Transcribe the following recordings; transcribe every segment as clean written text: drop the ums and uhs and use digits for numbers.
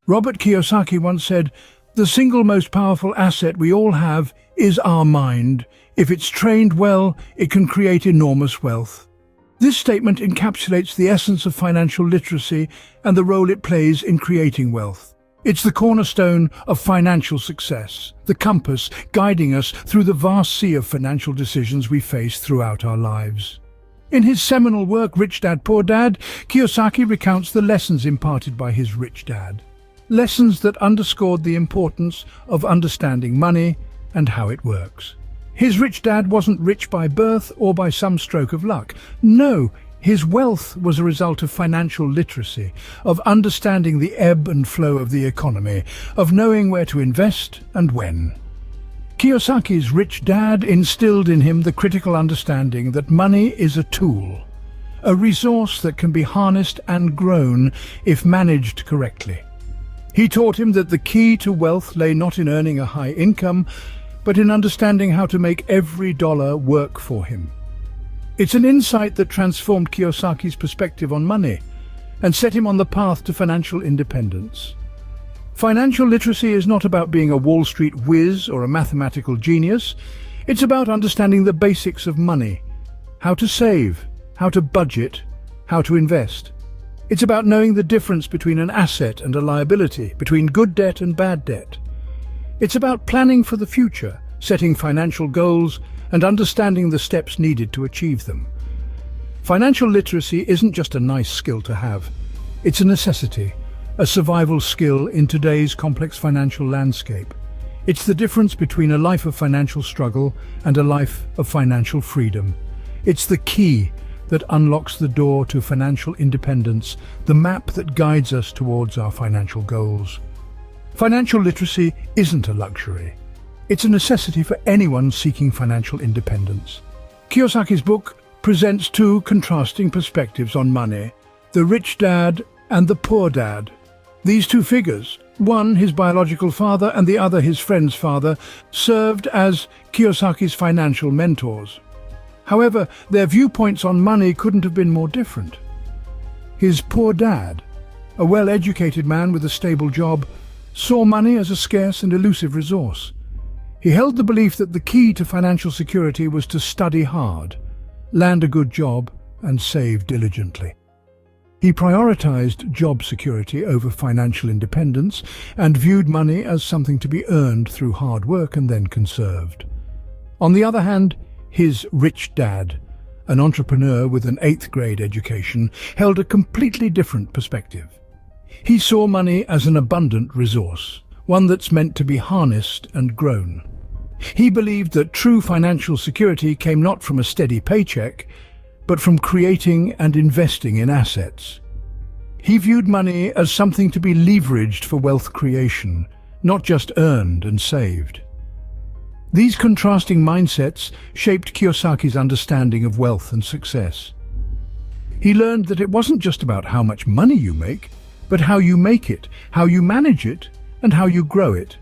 Robert Kiyosaki once said, "The single most powerful asset we all have is our mind. If it's trained well, it can create enormous wealth." This statement encapsulates the essence of financial literacy and the role it plays in creating wealth. It's the cornerstone of financial success, the compass guiding us through the vast sea of financial decisions we face throughout our lives. In his seminal work, Rich Dad, Poor Dad, Kiyosaki recounts the lessons imparted by his rich dad. Lessons that underscored the importance of understanding money and how it works. His rich dad wasn't rich by birth or by some stroke of luck. No, his wealth was a result of financial literacy, of understanding the ebb and flow of the economy, of knowing where to invest and when. Kiyosaki's rich dad instilled in him the critical understanding that money is a tool, a resource that can be harnessed and grown if managed correctly. He taught him that the key to wealth lay not in earning a high income, but in understanding how to make every dollar work for him. It's an insight that transformed Kiyosaki's perspective on money and set him on the path to financial independence. Financial literacy is not about being a Wall Street whiz or a mathematical genius. It's about understanding the basics of money, how to save, how to budget, how to invest. It's about knowing the difference between an asset and a liability, between good debt and bad debt. It's about planning for the future, setting financial goals, and understanding the steps needed to achieve them. Financial literacy isn't just a nice skill to have. It's a necessity, a survival skill in today's complex financial landscape. It's the difference between a life of financial struggle and a life of financial freedom. It's the key that unlocks the door to financial independence, the map that guides us towards our financial goals. Financial literacy isn't a luxury. It's a necessity for anyone seeking financial independence. Kiyosaki's book presents two contrasting perspectives on money, the rich dad and the poor dad. These two figures, one his biological father and the other his friend's father, served as Kiyosaki's financial mentors. However, their viewpoints on money couldn't have been more different. His poor dad, a well-educated man with a stable job, saw money as a scarce and elusive resource. He held the belief that the key to financial security was to study hard, land a good job, and save diligently. He prioritized job security over financial independence and viewed money as something to be earned through hard work and then conserved. On the other hand, his rich dad, an entrepreneur with an 8th grade education, held a completely different perspective. He saw money as an abundant resource, one that's meant to be harnessed and grown. He believed that true financial security came not from a steady paycheck, but from creating and investing in assets. He viewed money as something to be leveraged for wealth creation, not just earned and saved. These contrasting mindsets shaped Kiyosaki's understanding of wealth and success. He learned that it wasn't just about how much money you make, but how you make it, how you manage it, and how you grow it.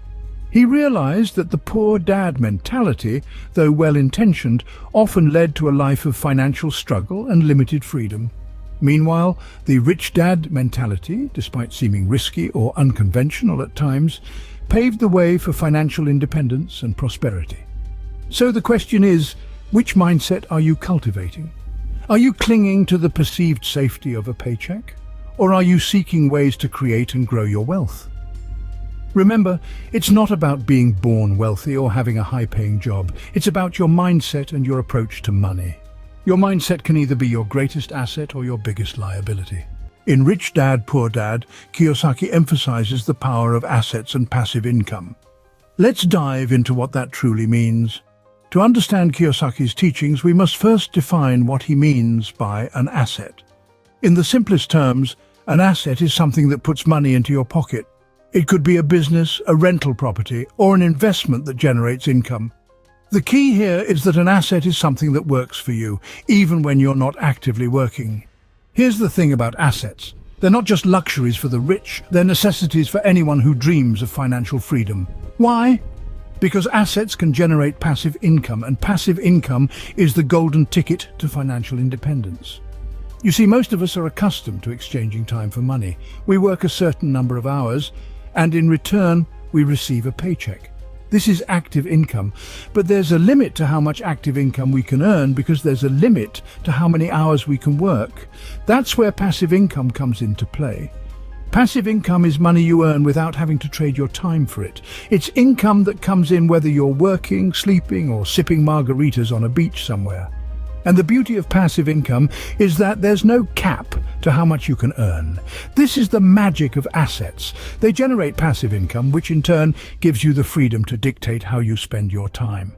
He realized that the poor dad mentality, though well-intentioned, often led to a life of financial struggle and limited freedom. Meanwhile, the rich dad mentality, despite seeming risky or unconventional at times, paved the way for financial independence and prosperity. So the question is, which mindset are you cultivating? Are you clinging to the perceived safety of a paycheck? Or are you seeking ways to create and grow your wealth? Remember, it's not about being born wealthy or having a high-paying job. It's about your mindset and your approach to money. Your mindset can either be your greatest asset or your biggest liability. In Rich Dad, Poor Dad, Kiyosaki emphasizes the power of assets and passive income. Let's dive into what that truly means. To understand Kiyosaki's teachings, we must first define what he means by an asset. In the simplest terms, an asset is something that puts money into your pocket. It could be a business, a rental property, or an investment that generates income. The key here is that an asset is something that works for you, even when you're not actively working. Here's the thing about assets. They're not just luxuries for the rich, they're necessities for anyone who dreams of financial freedom. Why? Because assets can generate passive income, and passive income is the golden ticket to financial independence. You see, most of us are accustomed to exchanging time for money. We work a certain number of hours, and in return, we receive a paycheck. This is active income, but there's a limit to how much active income we can earn because there's a limit to how many hours we can work. That's where passive income comes into play. Passive income is money you earn without having to trade your time for it. It's income that comes in whether you're working, sleeping, or sipping margaritas on a beach somewhere. And the beauty of passive income is that there's no cap to how much you can earn. This is the magic of assets. They generate passive income, which in turn gives you the freedom to dictate how you spend your time.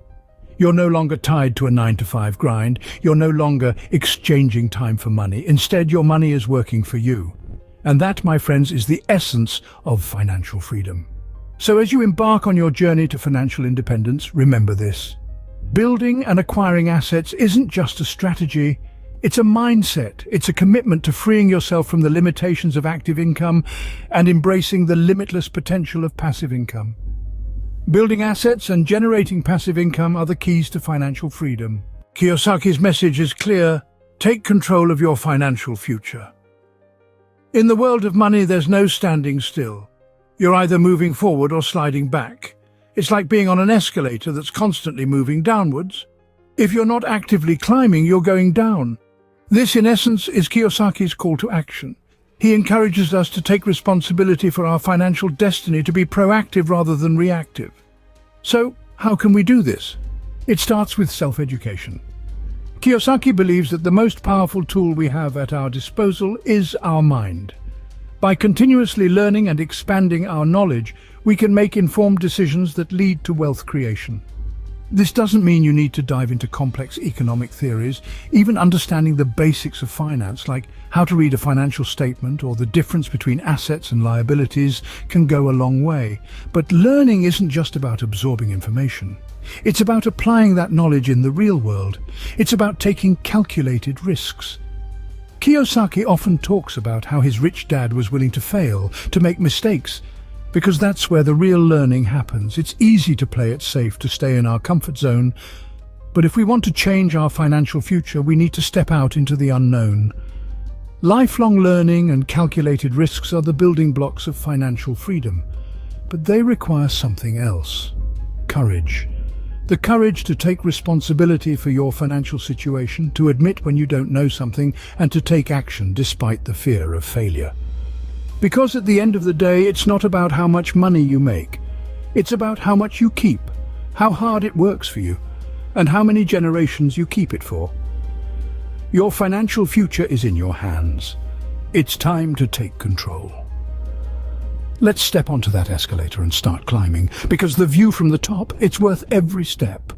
You're no longer tied to a 9-to-5 grind. You're no longer exchanging time for money. Instead, your money is working for you. And that, my friends, is the essence of financial freedom. So as you embark on your journey to financial independence, remember this. Building and acquiring assets isn't just a strategy, it's a mindset. It's a commitment to freeing yourself from the limitations of active income and embracing the limitless potential of passive income. Building assets and generating passive income are the keys to financial freedom. Kiyosaki's message is clear: take control of your financial future. In the world of money, there's no standing still. You're either moving forward or sliding back. It's like being on an escalator that's constantly moving downwards. If you're not actively climbing, you're going down. This, in essence, is Kiyosaki's call to action. He encourages us to take responsibility for our financial destiny, to be proactive rather than reactive. So, how can we do this? It starts with self-education. Kiyosaki believes that the most powerful tool we have at our disposal is our mind. By continuously learning and expanding our knowledge, we can make informed decisions that lead to wealth creation. This doesn't mean you need to dive into complex economic theories. Even understanding the basics of finance, like how to read a financial statement or the difference between assets and liabilities, can go a long way. But learning isn't just about absorbing information. It's about applying that knowledge in the real world. It's about taking calculated risks. Kiyosaki often talks about how his rich dad was willing to fail, to make mistakes, because that's where the real learning happens. It's easy to play it safe, to stay in our comfort zone, but if we want to change our financial future, we need to step out into the unknown. Lifelong learning and calculated risks are the building blocks of financial freedom, but they require something else: courage. The courage to take responsibility for your financial situation, to admit when you don't know something, and to take action despite the fear of failure. Because at the end of the day, it's not about how much money you make. It's about how much you keep, how hard it works for you, and how many generations you keep it for. Your financial future is in your hands. It's time to take control. Let's step onto that escalator and start climbing, because the view from the top, it's worth every step.